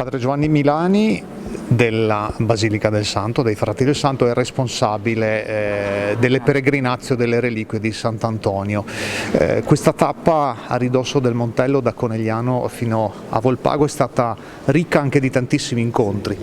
Padre Giovanni Milani della Basilica del Santo, dei Frati del Santo, è responsabile delle peregrinazio delle reliquie di Sant'Antonio. Questa tappa a ridosso del Montello da Conegliano fino a Volpago è stata ricca anche di tantissimi incontri.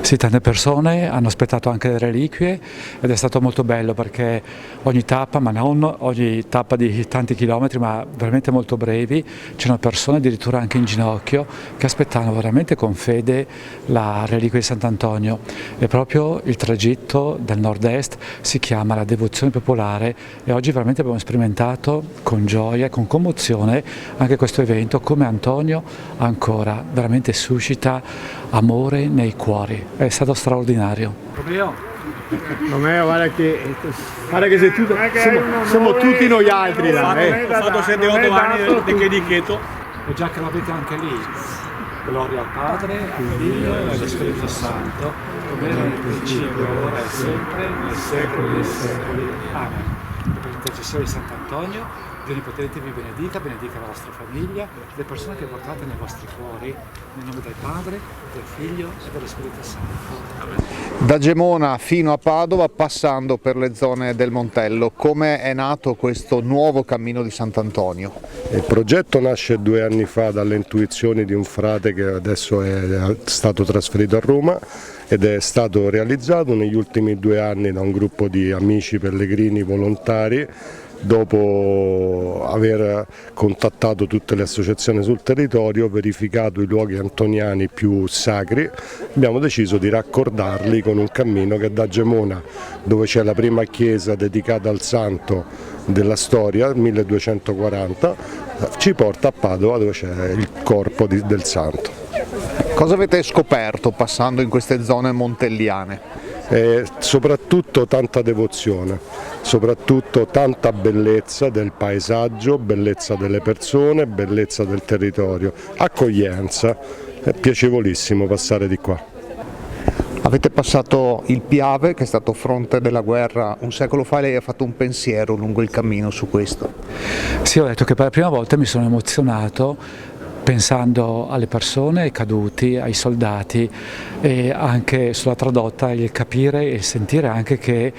Sì, tante persone hanno aspettato anche le reliquie ed è stato molto bello perché ogni tappa, ma non ogni tappa di tanti chilometri, ma veramente molto brevi, c'erano persone addirittura anche in ginocchio che aspettavano veramente con fede la reliquia di Sant'Antonio. E proprio il tragitto del nord-est si chiama la devozione popolare e oggi veramente abbiamo sperimentato con gioia e con commozione anche questo evento, come Antonio ancora veramente suscita amore nei cuori. È stato straordinario. Romeo, guarda che sei tu, siamo tutti noi altri là. Ho fatto 7-8 anni di chedichetto e già che l'avete anche lì. Gloria al Padre, al Figlio e allo Spirito Santo, come era nel principio, ora e sempre, nei secoli dei secoli. Amen. Per l'intercessione di Sant'Antonio, Dio Onnipotente vi benedica la vostra famiglia, le persone che portate nei vostri cuori, nel nome del Padre, del Figlio e dello Spirito Santo. Amen. Da Gemona fino a Padova, passando per le zone del Montello, come è nato questo nuovo cammino di Sant'Antonio? Il progetto nasce 2 anni fa dalle intuizioni di un frate che adesso è stato trasferito a Roma ed è stato realizzato negli ultimi 2 anni da un gruppo di amici pellegrini volontari. Dopo aver contattato tutte le associazioni sul territorio, verificato i luoghi antoniani più sacri, abbiamo deciso di raccordarli con un cammino che da Gemona, dove c'è la prima chiesa dedicata al santo della storia, 1240, ci porta a Padova dove c'è il corpo del santo. Cosa avete scoperto passando in queste zone montelliane? Soprattutto tanta devozione, soprattutto tanta bellezza del paesaggio, bellezza delle persone, bellezza del territorio, accoglienza, è piacevolissimo passare di qua. Avete passato il Piave, che è stato fronte della guerra un secolo fa, e lei ha fatto un pensiero lungo il cammino su questo. Sì, ho detto che per la prima volta mi sono emozionato pensando alle persone, ai caduti, ai soldati e anche sulla tradotta, il capire e sentire anche che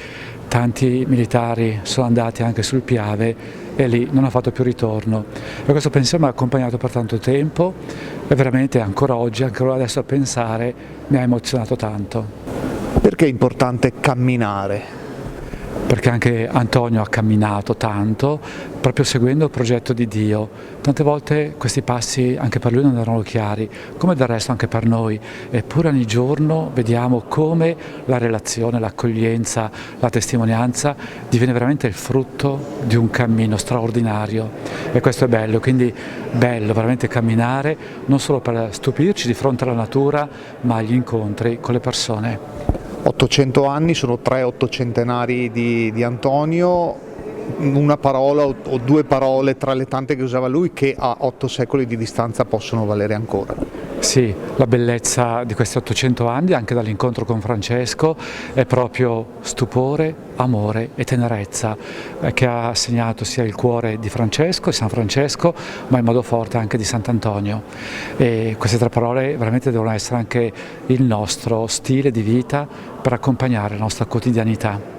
tanti militari sono andati anche sul Piave e lì non ha fatto più ritorno. E questo pensiero mi ha accompagnato per tanto tempo e veramente ancora oggi, ancora adesso a pensare, mi ha emozionato tanto. Perché è importante camminare? Perché anche Antonio ha camminato tanto, proprio seguendo il progetto di Dio. Tante volte questi passi anche per lui non erano chiari, come del resto anche per noi, eppure ogni giorno vediamo come la relazione, l'accoglienza, la testimonianza diviene veramente il frutto di un cammino straordinario e questo è bello, quindi bello veramente camminare non solo per stupirci di fronte alla natura, ma agli incontri con le persone. 800 anni, sono 3 ottocentenari di Antonio, una parola o 2 parole tra le tante che usava lui che a 8 secoli di distanza possono valere ancora. Sì, la bellezza di questi 800 anni, anche dall'incontro con Francesco, è proprio stupore, amore e tenerezza che ha segnato sia il cuore di Francesco e San Francesco, ma in modo forte anche di Sant'Antonio. E queste 3 parole veramente devono essere anche il nostro stile di vita per accompagnare la nostra quotidianità.